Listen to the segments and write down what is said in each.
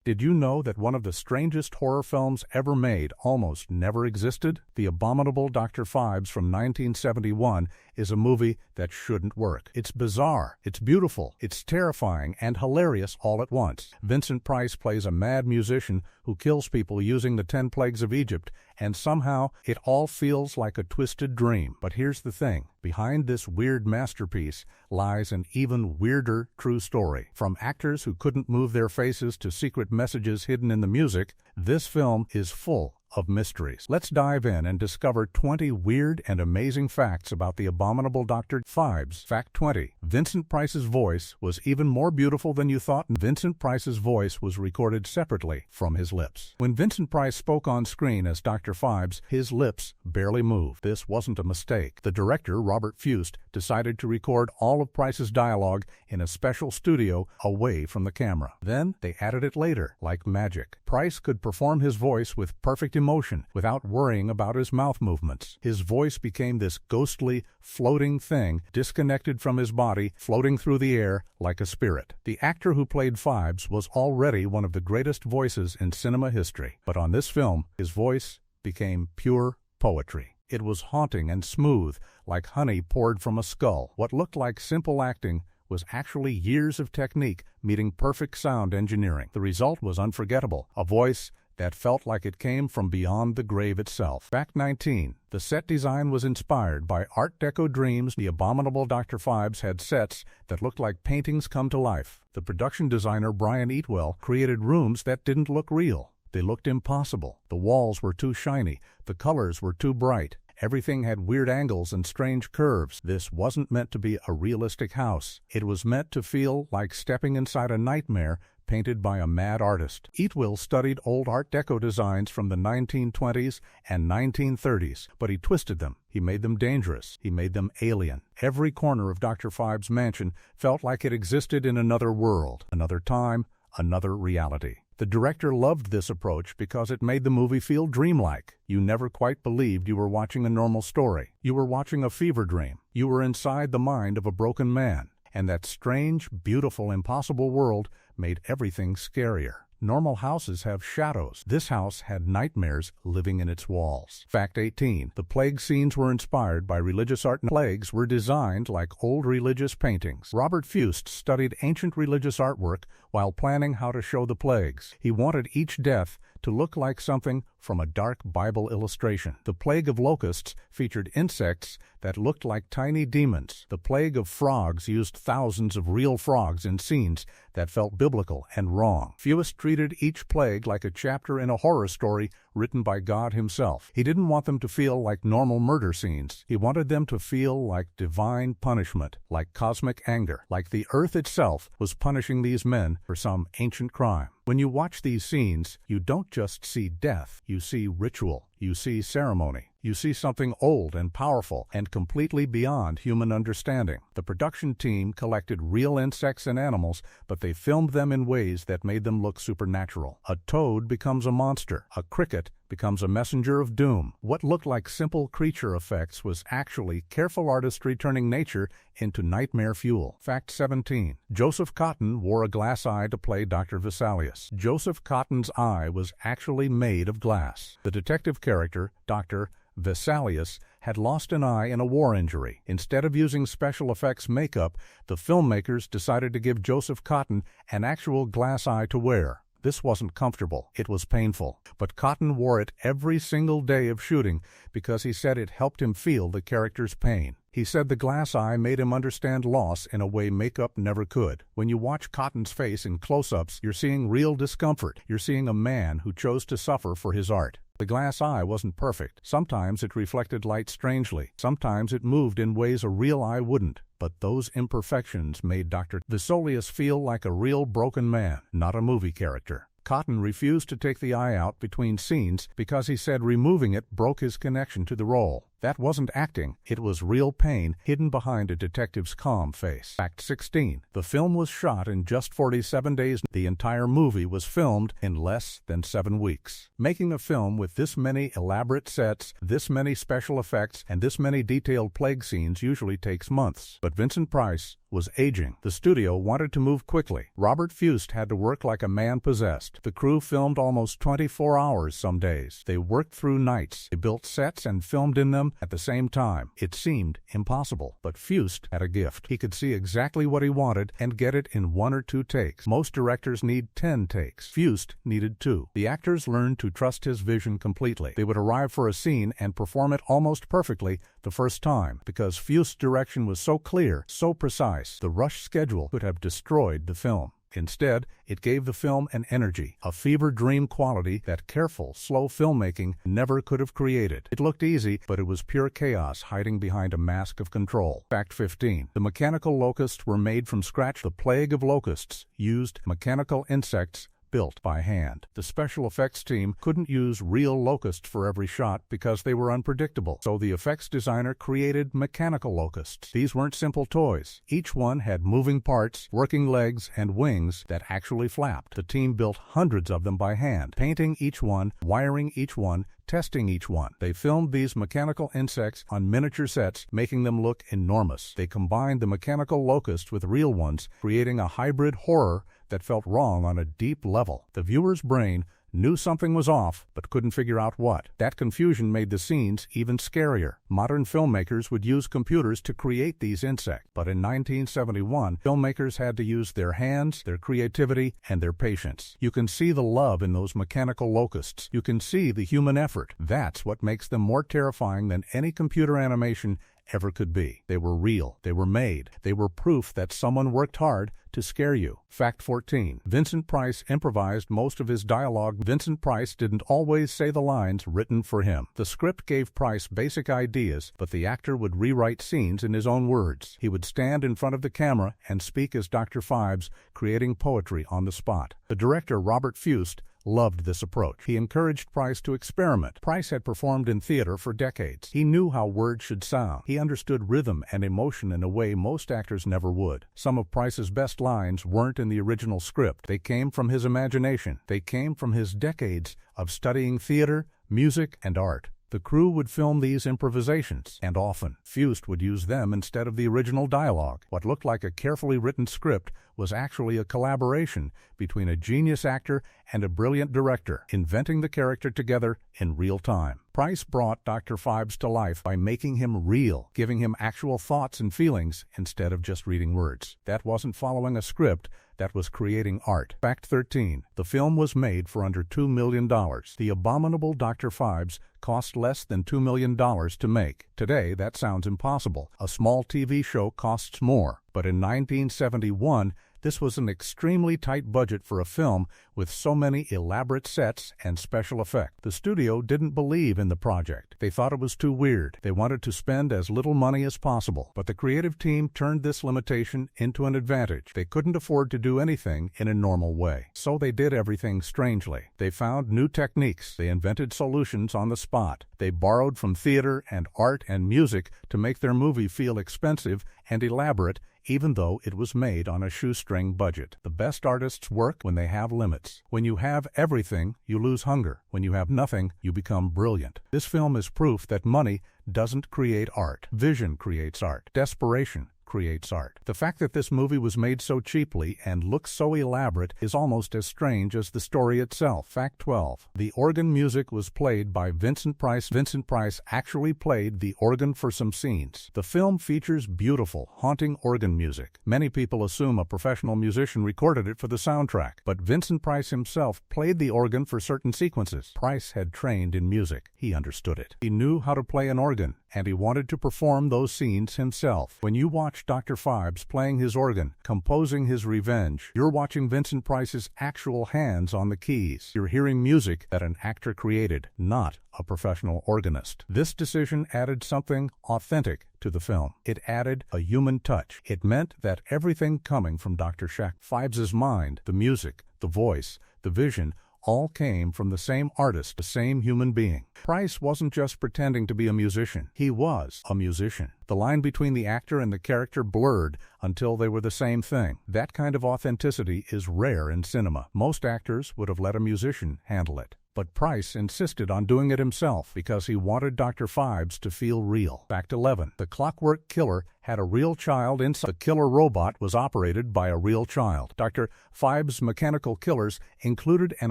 Did you know that one of the strangest horror films ever made almost never existed? The Abominable Dr. Phibes from 1971 is a movie that shouldn't work. It's bizarre, it's beautiful, it's terrifying, and hilarious all at once. Vincent Price plays a mad musician who kills people using the 10 plagues of Egypt, and somehow it all feels like a twisted dream. But here's the thing. Behind this weird masterpiece lies an even weirder true story. From actors who couldn't move their faces to secret messages hidden in the music, this film is full of mysteries. Let's dive in and discover 20 weird and amazing facts about the Abominable Dr. Phibes. Fact 20. Vincent Price's voice was even more beautiful than you thought. Vincent Price's voice was recorded separately from his lips. When Vincent Price spoke on screen as Dr. Phibes, his lips barely moved. This wasn't a mistake. The director, Robert Phibes, decided to record all of Price's dialogue in a special studio away from the camera. Then they added it later, like magic. Price could perform his voice with perfect emotion without worrying about his mouth movements. His voice became this ghostly, floating thing, disconnected from his body, floating through the air like a spirit. The actor who played Phibes was already one of the greatest voices in cinema history, but on this film, his voice became pure poetry. It was haunting and smooth, like honey poured from a skull. What looked like simple acting was actually years of technique meeting perfect sound engineering. The result was unforgettable, a voice that felt like it came from beyond the grave itself. Fact 19. The set design was inspired by Art Deco dreams. The Abominable Dr. Phibes had sets that looked like paintings come to life. The production designer Brian Eatwell created rooms that didn't look real. They looked impossible. The walls were too shiny. The colors were too bright. Everything had weird angles and strange curves. This wasn't meant to be a realistic house. It was meant to feel like stepping inside a nightmare painted by a mad artist. Eatwell studied old Art Deco designs from the 1920s and 1930s, but he twisted them. He made them dangerous. He made them alien. Every corner of Dr. Phibes' mansion felt like it existed in another world, another time, another reality. The director loved this approach because it made the movie feel dreamlike. You never quite believed you were watching a normal story. You were watching a fever dream. You were inside the mind of a broken man. And that strange, beautiful, impossible world made everything scarier. Normal houses have shadows. This house had nightmares living in its walls. Fact 18. The plague scenes were inspired by religious art. Plagues were designed like old religious paintings. Robert Phibes studied ancient religious artwork while planning how to show the plagues. He wanted each death to look like something from a dark Bible illustration. The plague of locusts featured insects that looked like tiny demons. The plague of frogs used thousands of real frogs in scenes that felt biblical and wrong. Phibes treated each plague like a chapter in a horror story written by God himself. He didn't want them to feel like normal murder scenes. He wanted them to feel like divine punishment, like cosmic anger, like the earth itself was punishing these men for some ancient crime. When you watch these scenes, you don't just see death. You see ritual. You see ceremony. You see something old and powerful and completely beyond human understanding. The production team collected real insects and animals, but they filmed them in ways that made them look supernatural. A toad becomes a monster. A cricket becomes a messenger of doom. What looked like simple creature effects was actually careful artistry turning nature into nightmare fuel. Fact 17. Joseph Cotten wore a glass eye to play Dr. Vesalius. Joseph Cotten's eye was actually made of glass. The detective character, Dr. Vesalius, had lost an eye in a war injury. Instead of using special effects makeup, the filmmakers decided to give Joseph Cotten an actual glass eye to wear. This wasn't comfortable. It was painful. But Cotten wore it every single day of shooting because he said it helped him feel the character's pain. He said the glass eye made him understand loss in a way makeup never could. When you watch Cotten's face in close-ups, you're seeing real discomfort. You're seeing a man who chose to suffer for his art. The glass eye wasn't perfect. Sometimes it reflected light strangely. Sometimes it moved in ways a real eye wouldn't. But those imperfections made Dr. Vesalius feel like a real broken man, not a movie character. Cotten refused to take the eye out between scenes because he said removing it broke his connection to the role. That wasn't acting, it was real pain hidden behind a detective's calm face. Fact 16. The film was shot in just 47 days. The entire movie was filmed in less than 7 weeks. Making a film with this many elaborate sets, this many special effects, and this many detailed plague scenes usually takes months. But Vincent Price was aging. The studio wanted to move quickly. Robert Fust had to work like a man possessed. The crew filmed almost 24 hours some days. They worked through nights. They built sets and filmed in them at the same time. It seemed impossible, but Fust had a gift. He could see exactly what he wanted and get it in 1 or 2 takes. Most directors need 10 takes. Fust needed 2. The actors learned to trust his vision completely. They would arrive for a scene and perform it almost perfectly the first time. Because Fust's direction was so clear, so precise, the rush schedule could have destroyed the film. Instead, it gave the film an energy, a fever dream quality that careful, slow filmmaking never could have created. It looked easy, but it was pure chaos hiding behind a mask of control. Fact 15. The mechanical locusts were made from scratch. The plague of locusts used mechanical insects built by hand. The special effects team couldn't use real locusts for every shot because they were unpredictable, so the effects designer created mechanical locusts. These weren't simple toys. Each one had moving parts, working legs, and wings that actually flapped. The team built hundreds of them by hand, painting each one, wiring each one, testing each one. They filmed these mechanical insects on miniature sets, making them look enormous. They combined the mechanical locusts with real ones, creating a hybrid horror that felt wrong on a deep level. The viewer's brain knew something was off, but couldn't figure out what. That confusion made the scenes even scarier. Modern filmmakers would use computers to create these insects, but in 1971, filmmakers had to use their hands, their creativity, and their patience. You can see the love in those mechanical locusts. You can see the human effort. That's what makes them more terrifying than any computer animation ever could be. They were real. They were made. They were proof that someone worked hard to scare you. Fact 14. Vincent Price improvised most of his dialogue. Vincent Price didn't always say the lines written for him. The script gave Price basic ideas, but the actor would rewrite scenes in his own words. He would stand in front of the camera and speak as Dr. Phibes, creating poetry on the spot. The director, Robert Fust, loved this approach. He encouraged Price to experiment. Price had performed in theater for decades. He knew how words should sound. He understood rhythm and emotion in a way most actors never would. Some of Price's best lines weren't in the original script. They came from his imagination. They came from his decades of studying theater, music, and art. The crew would film these improvisations, and often Fust would use them instead of the original dialogue. What looked like a carefully written script was actually a collaboration between a genius actor and a brilliant director, inventing the character together in real time. Price brought Dr. Phibes to life by making him real, giving him actual thoughts and feelings instead of just reading words. That wasn't following a script, that was creating art. Fact 13. The film was made for under $2 million. The Abominable Dr. Phibes cost less than $2 million to make. Today, that sounds impossible. A small TV show costs more. But in 1971, this was an extremely tight budget for a film with so many elaborate sets and special effects. The studio didn't believe in the project. They thought it was too weird. They wanted to spend as little money as possible. But the creative team turned this limitation into an advantage. They couldn't afford to do anything in a normal way. So they did everything strangely. They found new techniques. They invented solutions on the spot. They borrowed from theater and art and music to make their movie feel expensive and elaborate, even though it was made on a shoestring budget. The best artists work when they have limits. When you have everything, you lose hunger. When you have nothing, you become brilliant. This film is proof that money doesn't create art. Vision creates art. Desperation creates art. The fact that this movie was made so cheaply and looks so elaborate is almost as strange as the story itself. Fact 12. The organ music was played by Vincent Price. Vincent Price actually played the organ for some scenes. The film features beautiful, haunting organ music. Many people assume a professional musician recorded it for the soundtrack, but Vincent Price himself played the organ for certain sequences. Price had trained in music. He understood it. He knew how to play an organ, and he wanted to perform those scenes himself. When you watch Dr. Phibes playing his organ, composing his revenge, you're watching Vincent Price's actual hands on the keys. You're hearing music that an actor created, not a professional organist. This decision added something authentic to the film. It added a human touch. It meant that everything coming from Dr. Phibes' mind, the music, the voice, the vision, all came from the same artist, the same human being. Price wasn't just pretending to be a musician. He was a musician. The line between the actor and the character blurred until they were the same thing. That kind of authenticity is rare in cinema. Most actors would have let a musician handle it. But Price insisted on doing it himself because he wanted Dr. Phibes to feel real. Fact 11. The Clockwork Killer had a real child inside. The killer robot was operated by a real child. Dr. Phibes' mechanical killers included an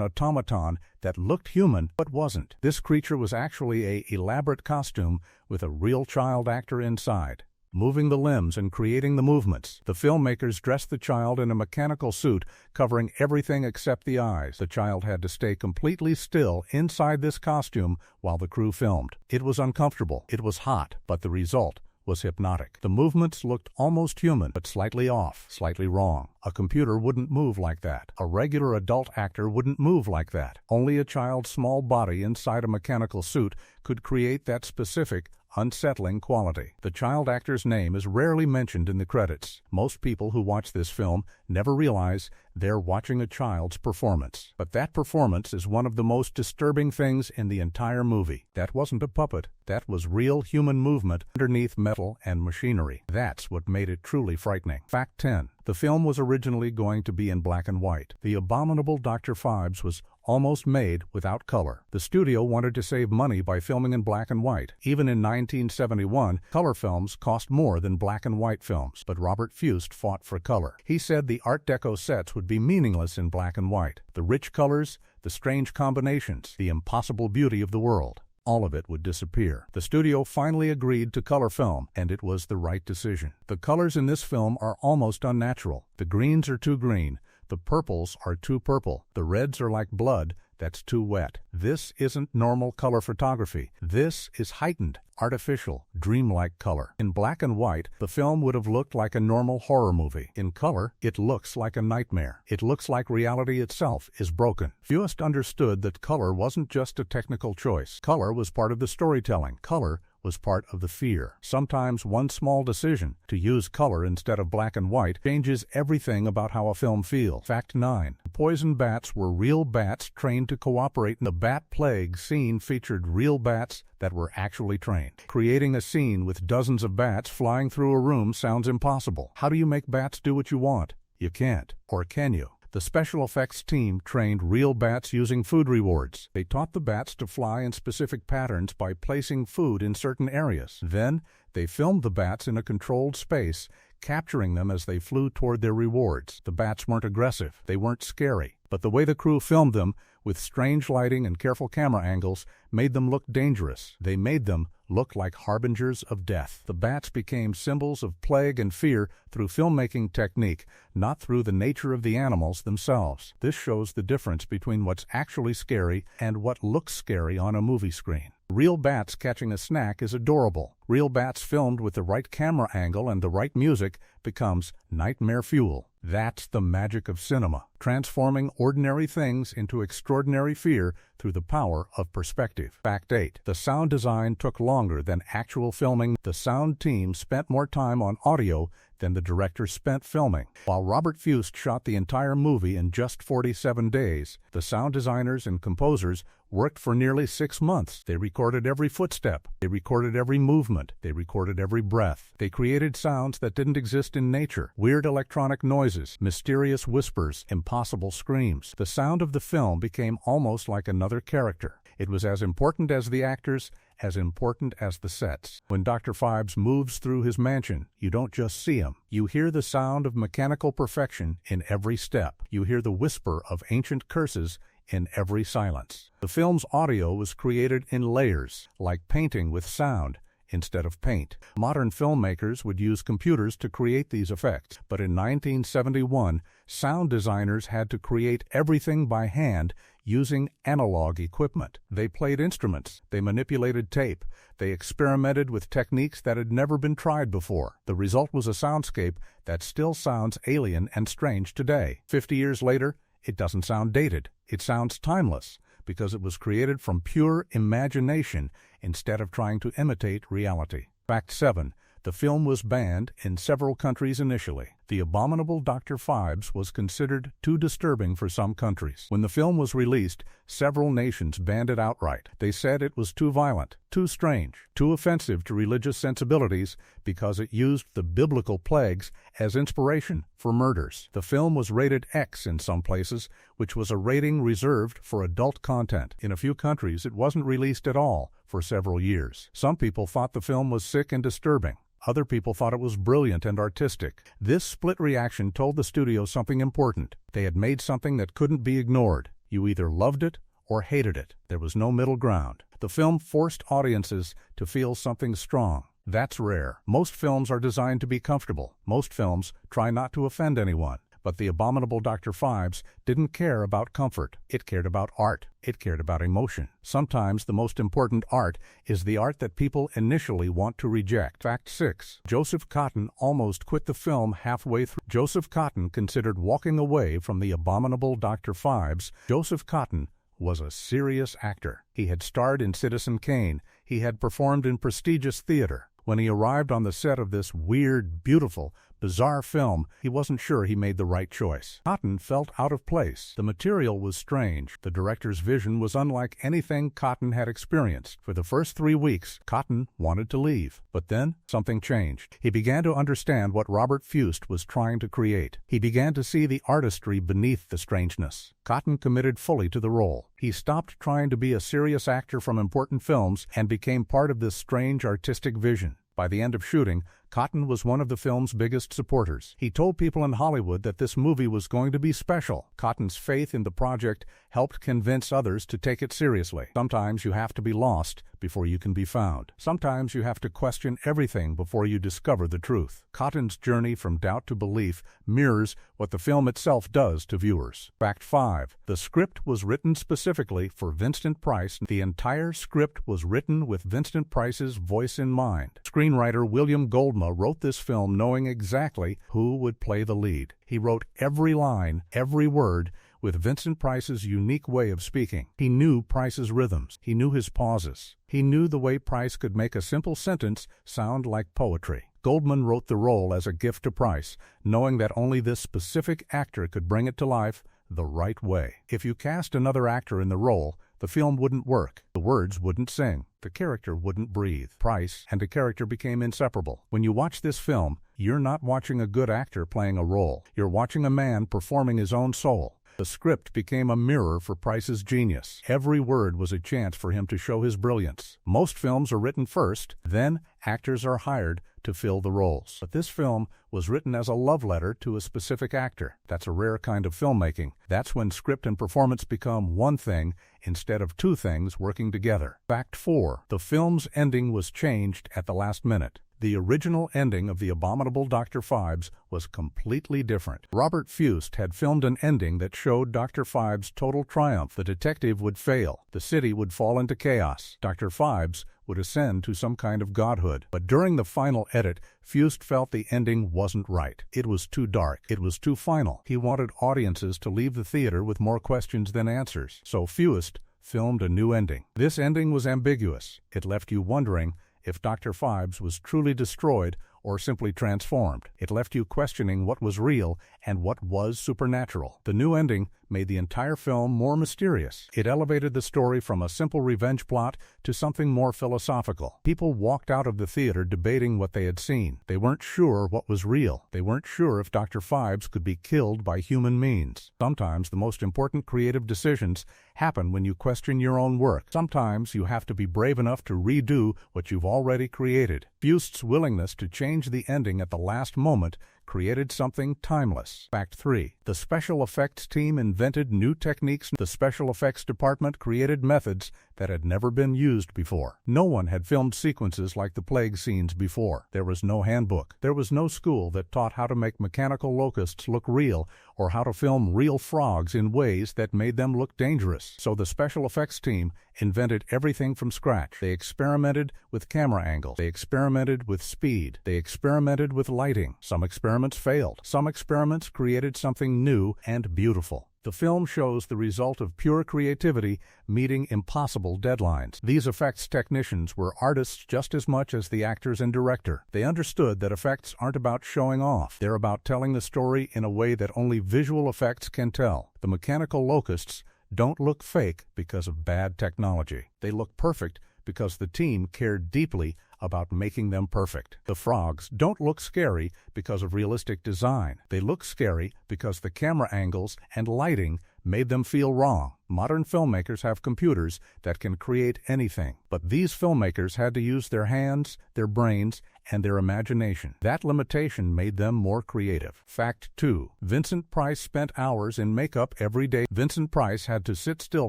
automaton that looked human but wasn't. This creature was actually an elaborate costume with a real child actor inside, moving the limbs and creating the movements. The filmmakers dressed the child in a mechanical suit covering everything except the eyes. The child had to stay completely still inside this costume while the crew filmed. It was uncomfortable, it was hot, but the result was hypnotic. The movements looked almost human, but slightly off, slightly wrong. A computer wouldn't move like that. A regular adult actor wouldn't move like that. Only a child's small body inside a mechanical suit could create that specific, unsettling quality. The child actor's name is rarely mentioned in the credits. Most people who watch this film never realize they're watching a child's performance. But that performance is one of the most disturbing things in the entire movie. That wasn't a puppet. That was real human movement underneath metal and machinery. That's what made it truly frightening. Fact 10. The film was originally going to be in black and white. The Abominable Dr. Phibes was almost made without color. The studio wanted to save money by filming in black and white. Even in 1971, color films cost more than black and white films, but Robert Phibes fought for color. He said the Art Deco sets would be meaningless in black and white. The rich colors, the strange combinations, the impossible beauty of the world, all of it would disappear. The studio finally agreed to color film, and it was the right decision. The colors in this film are almost unnatural. The greens are too green. The purples are too purple. The reds are like blood that's too wet. This isn't normal color photography. This is heightened, artificial, dreamlike color. In black and white, the film would have looked like a normal horror movie. In color, it looks like a nightmare. It looks like reality itself is broken. Fewest understood that color wasn't just a technical choice. Color was part of the storytelling. Color was part of the fear. Sometimes one small decision to use color instead of black and white changes everything about how a film feels. Fact 9. The poison bats were real bats trained to cooperate. The bat plague scene featured real bats that were actually trained. Creating a scene with dozens of bats flying through a room sounds impossible. How do you make bats do what you want? You can't. Or can you? The special effects team trained real bats using food rewards. They taught the bats to fly in specific patterns by placing food in certain areas. Then, they filmed the bats in a controlled space, capturing them as they flew toward their rewards. The bats weren't aggressive. They weren't scary. But the way the crew filmed them, with strange lighting and careful camera angles, made them look dangerous. They made them look like harbingers of death. The bats became symbols of plague and fear through filmmaking technique, not through the nature of the animals themselves. This shows the difference between what's actually scary and what looks scary on a movie screen. Real bats catching a snack is adorable. Real bats filmed with the right camera angle and the right music becomes nightmare fuel. That's the magic of cinema, transforming ordinary things into extraordinary fear through the power of perspective. Fact 8. The sound design took longer than actual filming. The sound team spent more time on audio than the director spent filming. While Robert Phibes shot the entire movie in just 47 days, the sound designers and composers worked for nearly 6 months. They recorded every footstep. They recorded every movement. They recorded every breath. They created sounds that didn't exist in nature. Weird electronic noises, mysterious whispers, impossible screams. The sound of the film became almost like another character. It was as important as the actors, as important as the sets. When Dr. Phibes moves through his mansion, you don't just see him. You hear the sound of mechanical perfection in every step. You hear the whisper of ancient curses in every silence. The film's audio was created in layers, like painting with sound instead of paint. Modern filmmakers would use computers to create these effects, but in 1971, sound designers had to create everything by hand using analog equipment. They played instruments, they manipulated tape, they experimented with techniques that had never been tried before. The result was a soundscape that still sounds alien and strange today. 50 years later, it doesn't sound dated. It sounds timeless because it was created from pure imagination instead of trying to imitate reality. Fact 7. The film was banned in several countries initially. The Abominable Dr. Phibes was considered too disturbing for some countries. When the film was released, several nations banned it outright. They said it was too violent, too strange, too offensive to religious sensibilities because it used the biblical plagues as inspiration for murders. The film was rated X in some places, which was a rating reserved for adult content. In a few countries, it wasn't released at all for several years. Some people thought the film was sick and disturbing. Other people thought it was brilliant and artistic. This split reaction told the studio something important. They had made something that couldn't be ignored. You either loved it or hated it. There was no middle ground. The film forced audiences to feel something strong. That's rare. Most films are designed to be comfortable. Most films try not to offend anyone. But The Abominable Dr. Phibes didn't care about comfort. It cared about art. It cared about emotion. Sometimes the most important art is the art that people initially want to reject. Fact 6. Joseph Cotten almost quit the film halfway through. Joseph Cotten considered walking away from The Abominable Dr. Phibes. Joseph Cotten was a serious actor. He had starred in Citizen Kane. He had performed in prestigious theater. When he arrived on the set of this weird, beautiful, bizarre film, he wasn't sure he made the right choice. Cotten felt out of place. The material was strange. The director's vision was unlike anything Cotten had experienced. For the first 3 weeks, Cotten wanted to leave. But then, something changed. He began to understand what Robert Phibes was trying to create. He began to see the artistry beneath the strangeness. Cotten committed fully to the role. He stopped trying to be a serious actor from important films and became part of this strange artistic vision. By the end of shooting, Cotten was one of the film's biggest supporters. He told people in Hollywood that this movie was going to be special. Cotten's faith in the project helped convince others to take it seriously. Sometimes you have to be lost before you can be found. Sometimes you have to question everything before you discover the truth. Cotten's journey from doubt to belief mirrors what the film itself does to viewers. Fact 5. The script was written specifically for Vincent Price. The entire script was written with Vincent Price's voice in mind. Screenwriter William Goldman wrote this film knowing exactly who would play the lead. He wrote every line, every word, with Vincent Price's unique way of speaking. He knew Price's rhythms. He knew his pauses. He knew the way Price could make a simple sentence sound like poetry. Goldman wrote the role as a gift to Price, knowing that only this specific actor could bring it to life the right way. If you cast another actor in the role, the film wouldn't work. The words wouldn't sing. The character wouldn't breathe. Price and the character became inseparable. When you watch this film, you're not watching a good actor playing a role. You're watching a man performing his own soul. The script became a mirror for Price's genius. Every word was a chance for him to show his brilliance. Most films are written first, then actors are hired to fill the roles. But this film was written as a love letter to a specific actor. That's a rare kind of filmmaking. That's when script and performance become one thing instead of two things working together. Fact 4. The film's ending was changed at the last minute. The original ending of The Abominable Dr. Phibes was completely different. Robert Phibes had filmed an ending that showed Dr. Phibes' total triumph. The detective would fail. The city would fall into chaos. Dr. Phibes would ascend to some kind of godhood. But during the final edit, Phibes felt the ending wasn't right. It was too dark. It was too final. He wanted audiences to leave the theater with more questions than answers. So Phibes filmed a new ending. This ending was ambiguous. It left you wondering if Dr. Phibes was truly destroyed or simply transformed. It left you questioning what was real and what was supernatural. The new ending made the entire film more mysterious. It elevated the story from a simple revenge plot to something more philosophical. People walked out of the theater debating what they had seen. They weren't sure what was real. They weren't sure if Dr. Phibes could be killed by human means. Sometimes the most important creative decisions happen when you question your own work. Sometimes you have to be brave enough to redo what you've already created. Phibes' willingness to change the ending at the last moment created something timeless. Fact 3. The special effects team invented new techniques. The special effects department created methods that had never been used before. No one had filmed sequences like the plague scenes before. There was no handbook. There was no school that taught how to make mechanical locusts look real or how to film real frogs in ways that made them look dangerous. So the special effects team invented everything from scratch. They experimented with camera angles. They experimented with speed. They experimented with lighting. Some experiments failed. Some experiments created something new and beautiful. The film shows the result of pure creativity meeting impossible deadlines. These effects technicians were artists just as much as the actors and director. They understood that effects aren't about showing off. They're about telling the story in a way that only visual effects can tell. The mechanical locusts don't look fake because of bad technology. They look perfect because the team cared deeply about making them perfect. The frogs don't look scary because of realistic design. They look scary because the camera angles and lighting made them feel wrong. Modern filmmakers have computers that can create anything, but these filmmakers had to use their hands, their brains, and their imagination. That limitation made them more creative. Fact 2. Vincent Price spent hours in makeup every day. Vincent Price had to sit still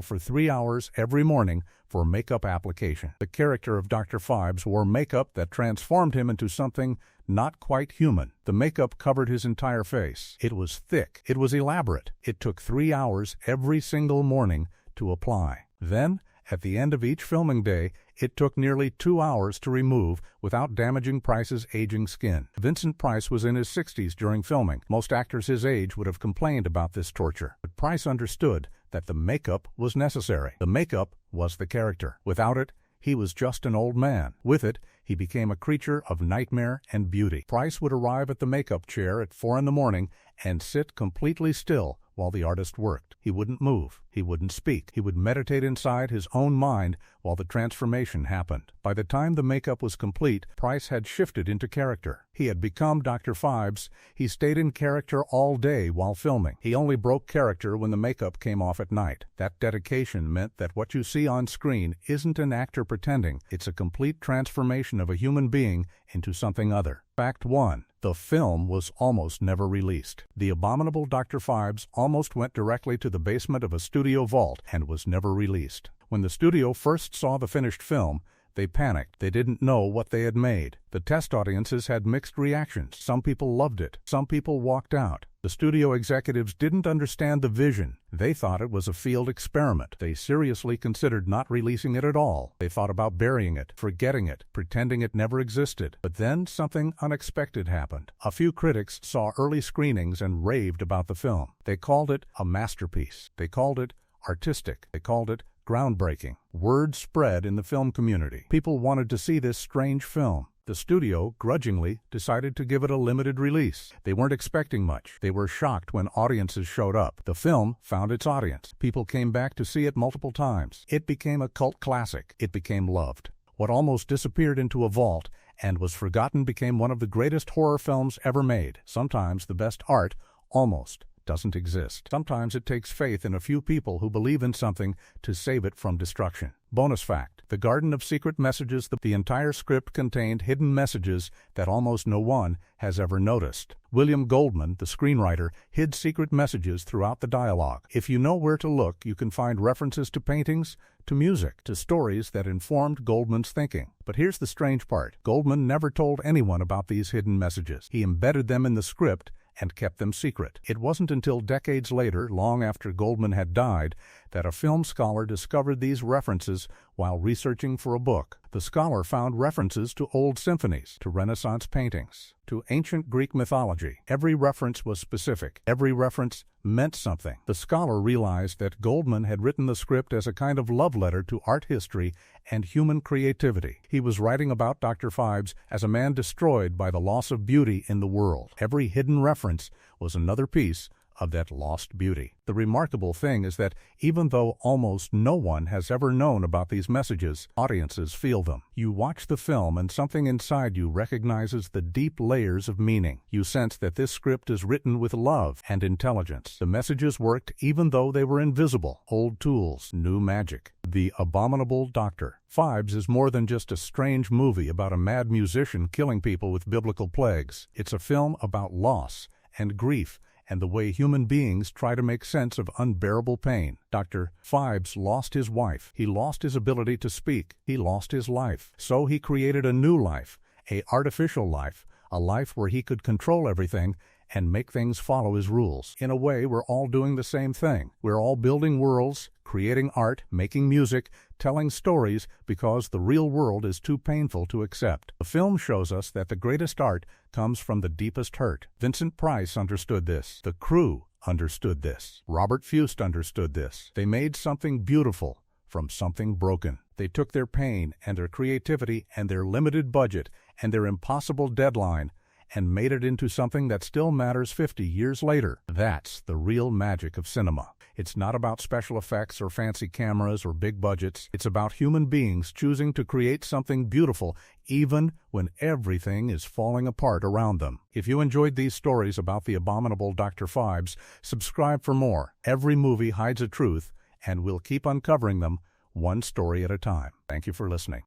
for 3 hours every morning for makeup application. The character of Dr. Phibes wore makeup that transformed him into something not quite human. The makeup covered his entire face. It was thick. It was elaborate. It took 3 hours every single morning to apply. Then, at the end of each filming day, it took nearly 2 hours to remove without damaging Price's aging skin. Vincent Price was in his 60s during filming. Most actors his age would have complained about this torture. But Price understood that the makeup was necessary. The makeup was the character. Without it, he was just an old man. With it, he became a creature of nightmare and beauty. Price would arrive at the makeup chair at 4 in the morning and sit completely still while the artist worked. He wouldn't move. He wouldn't speak. He would meditate inside his own mind while the transformation happened. By the time the makeup was complete, Price had shifted into character. He had become Dr. Phibes. He stayed in character all day while filming. He only broke character when the makeup came off at night. That dedication meant that what you see on screen isn't an actor pretending. It's a complete transformation of a human being into something other. Fact 1. The film was almost never released. The Abominable Dr. Phibes almost went directly to the basement of a studio vault and was never released. When the studio first saw the finished film, they panicked. They didn't know what they had made. The test audiences had mixed reactions. Some people loved it. Some people walked out. The studio executives didn't understand the vision. They thought it was a failed experiment. They seriously considered not releasing it at all. They thought about burying it, forgetting it, pretending it never existed. But then something unexpected happened. A few critics saw early screenings and raved about the film. They called it a masterpiece. They called it artistic. They called it groundbreaking. Word spread in the film community. People wanted to see this strange film. The studio, grudgingly, decided to give it a limited release. They weren't expecting much. They were shocked when audiences showed up. The film found its audience. People came back to see it multiple times. It became a cult classic. It became loved. What almost disappeared into a vault and was forgotten became one of the greatest horror films ever made. Sometimes the best art almost doesn't exist. Sometimes it takes faith in a few people who believe in something to save it from destruction. Bonus fact: The Garden of Secret Messages. The entire script contained hidden messages that almost no one has ever noticed. William Goldman, the screenwriter, hid secret messages throughout the dialogue. If you know where to look, you can find references to paintings, to music, to stories that informed Goldman's thinking. But here's the strange part. Goldman never told anyone about these hidden messages. He embedded them in the script and kept them secret. It wasn't until decades later, long after Goldman had died, that a film scholar discovered these references while researching for a book. The scholar found references to old symphonies, to Renaissance paintings, to ancient Greek mythology. Every reference was specific. Every reference meant something. The scholar realized that Goldman had written the script as a kind of love letter to art history and human creativity. He was writing about Dr. Phibes as a man destroyed by the loss of beauty in the world. Every hidden reference was another piece of that lost beauty. The remarkable thing is that even though almost no one has ever known about these messages, audiences feel them. You watch the film and something inside you recognizes the deep layers of meaning. You sense that this script is written with love and intelligence. The messages worked even though they were invisible. Old tools, new magic. The Abominable Dr. Phibes is more than just a strange movie about a mad musician killing people with biblical plagues. It's a film about loss and grief and the way human beings try to make sense of unbearable pain. Dr. Phibes lost his wife. He lost his ability to speak. He lost his life. So he created a new life, an artificial life, a life where he could control everything and make things follow his rules. In a way, we're all doing the same thing. We're all building worlds, creating art, making music, telling stories because the real world is too painful to accept. The film shows us that the greatest art comes from the deepest hurt. Vincent Price understood this. The crew understood this. Robert Fust understood this. They made something beautiful from something broken. They took their pain and their creativity and their limited budget and their impossible deadline and made it into something that still matters 50 years later. That's the real magic of cinema. It's not about special effects or fancy cameras or big budgets. It's about human beings choosing to create something beautiful even when everything is falling apart around them. If you enjoyed these stories about the abominable Dr. Phibes, subscribe for more. Every movie hides a truth, and we'll keep uncovering them one story at a time. Thank you for listening.